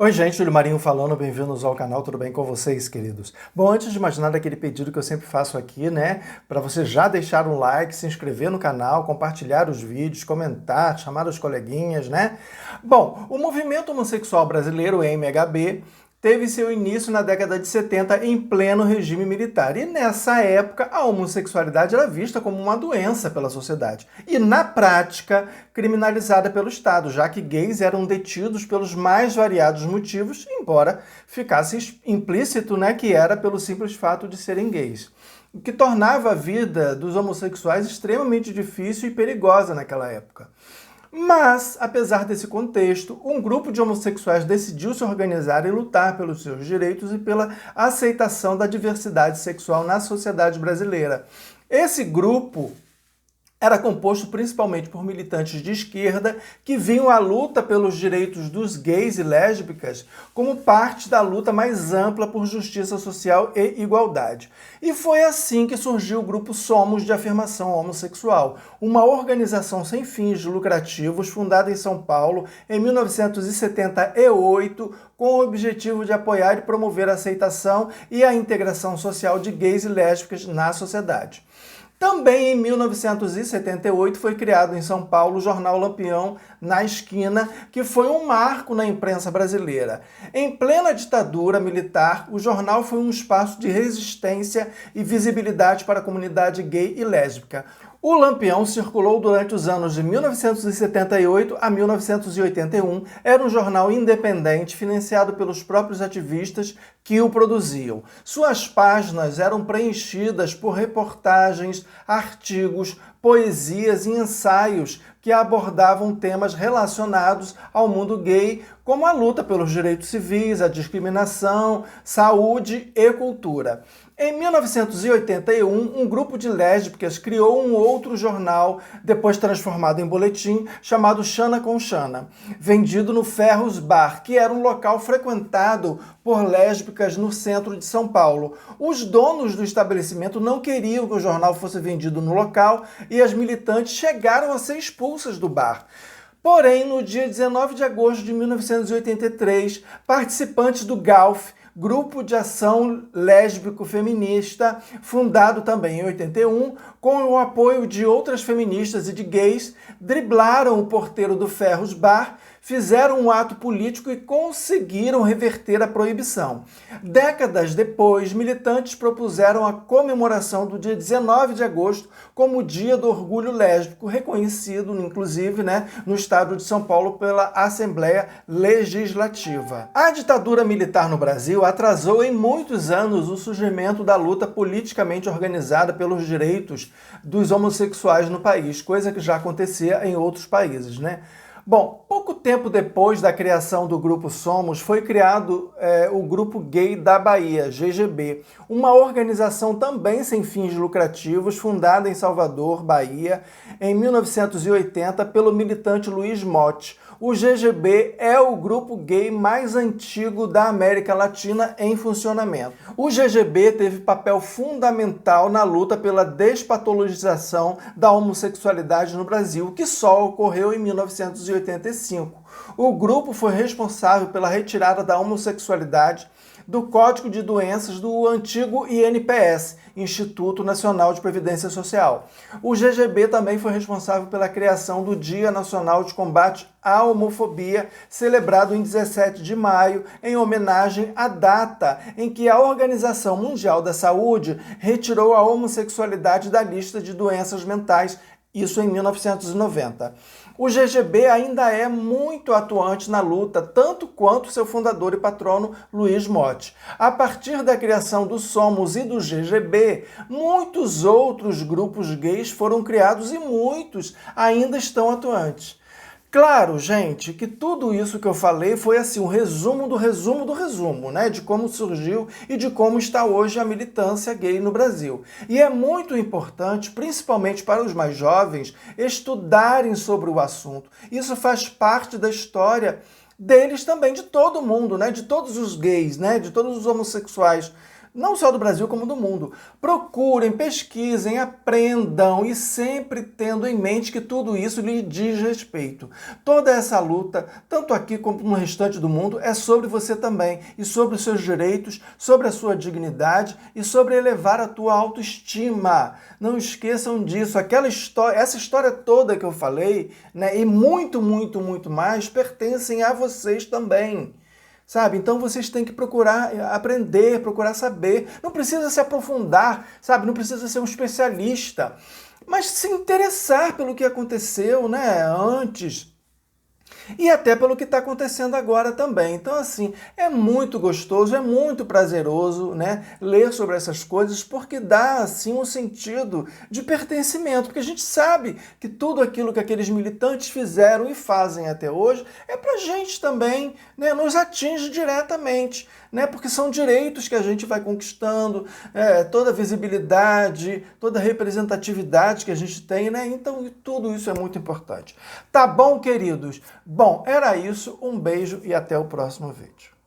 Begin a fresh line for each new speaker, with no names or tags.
Oi gente, Júlio Marinho falando, bem-vindos ao canal, tudo bem com vocês, queridos? Bom, antes de mais nada, aquele pedido que eu sempre faço aqui, né, para você já deixar um like, se inscrever no canal, compartilhar os vídeos, comentar, chamar os coleguinhas, né? Bom, o movimento homossexual brasileiro, o MHB, teve seu início na década de 70 em pleno regime militar. E nessa época, a homossexualidade era vista como uma doença pela sociedade. E, na prática, criminalizada pelo Estado, já que gays eram detidos pelos mais variados motivos, embora ficasse implícito, né, que era pelo simples fato de serem gays. O que tornava a vida dos homossexuais extremamente difícil e perigosa naquela época. Mas, apesar desse contexto, um grupo de homossexuais decidiu se organizar e lutar pelos seus direitos e pela aceitação da diversidade sexual na sociedade brasileira. Esse grupo era composto principalmente por militantes de esquerda que viam a luta pelos direitos dos gays e lésbicas como parte da luta mais ampla por justiça social e igualdade. E foi assim que surgiu o grupo Somos de Afirmação Homossexual, uma organização sem fins lucrativos fundada em São Paulo em 1978 com o objetivo de apoiar e promover a aceitação e a integração social de gays e lésbicas na sociedade. Também em 1978 foi criado em São Paulo o jornal Lampião na Esquina, que foi um marco na imprensa brasileira. Em plena ditadura militar, o jornal foi um espaço de resistência e visibilidade para a comunidade gay e lésbica. O Lampião circulou durante os anos de 1978 a 1981, era um jornal independente financiado pelos próprios ativistas que o produziam. Suas páginas eram preenchidas por reportagens, artigos, poesias e ensaios que abordavam temas relacionados ao mundo gay, como a luta pelos direitos civis, a discriminação, saúde e cultura. Em 1981, um grupo de lésbicas criou um outro jornal, depois transformado em boletim, chamado Xana com Xana, vendido no Ferros Bar, que era um local frequentado por lésbicas no centro de São Paulo. Os donos do estabelecimento não queriam que o jornal fosse vendido no local e as militantes chegaram a ser expulsas do bar. Porém, no dia 19 de agosto de 1983, participantes do GALF, Grupo de Ação Lésbico Feminista, fundado também em 81, com o apoio de outras feministas e de gays, driblaram o porteiro do Ferros Bar, fizeram um ato político e conseguiram reverter a proibição. Décadas depois, militantes propuseram a comemoração do dia 19 de agosto como o Dia do Orgulho Lésbico, reconhecido, inclusive, no estado de São Paulo pela Assembleia Legislativa. A ditadura militar no Brasil atrasou em muitos anos o surgimento da luta politicamente organizada pelos direitos dos homossexuais no país, coisa que já acontecia em outros países, Bom, pouco tempo depois da criação do Grupo Somos, foi criado o Grupo Gay da Bahia, GGB, uma organização também sem fins lucrativos, fundada em Salvador, Bahia, em 1980 pelo militante Luiz Motti. O GGB é o grupo gay mais antigo da América Latina em funcionamento. O GGB teve papel fundamental na luta pela despatologização da homossexualidade no Brasil, que só ocorreu em 1985. O grupo foi responsável pela retirada da homossexualidade do Código de Doenças do antigo INPS, Instituto Nacional de Previdência Social. O GGB também foi responsável pela criação do Dia Nacional de Combate à Homofobia, celebrado em 17 de maio, em homenagem à data em que a Organização Mundial da Saúde retirou a homossexualidade da lista de doenças mentais, isso em 1990. O GGB ainda é muito atuante na luta, tanto quanto seu fundador e patrono, Luiz Motti. A partir da criação do Somos e do GGB, muitos outros grupos gays foram criados e muitos ainda estão atuantes. Claro, gente, que tudo isso que eu falei foi assim um resumo do resumo do resumo, de como surgiu e de como está hoje a militância gay no Brasil. E é muito importante, principalmente para os mais jovens, estudarem sobre o assunto. Isso faz parte da história deles também, de todo mundo, de todos os gays, de todos os homossexuais não só do Brasil como do mundo. Procurem, pesquisem, aprendam e sempre tendo em mente que tudo isso lhe diz respeito. Toda essa luta, tanto aqui como no restante do mundo, é sobre você também e sobre os seus direitos, sobre a sua dignidade e sobre elevar a tua autoestima. Não esqueçam disso. Essa história toda que eu falei, né, e muito, muito, muito mais, pertencem a vocês também. Sabe? Então vocês têm que procurar aprender, procurar saber. Não precisa se aprofundar, sabe? Não precisa ser um especialista, mas se interessar pelo que aconteceu, né, antes. E até pelo que está acontecendo agora também. Então, assim, é muito gostoso, é muito prazeroso, né, ler sobre essas coisas, porque dá, assim, um sentido de pertencimento, porque a gente sabe que tudo aquilo que aqueles militantes fizeram e fazem até hoje é pra gente também, né, nos atinge diretamente, né, porque são direitos que a gente vai conquistando, toda a visibilidade, toda a representatividade que a gente tem, né, então tudo isso é muito importante. Tá bom, queridos? Bom, era isso, um beijo e até o próximo vídeo.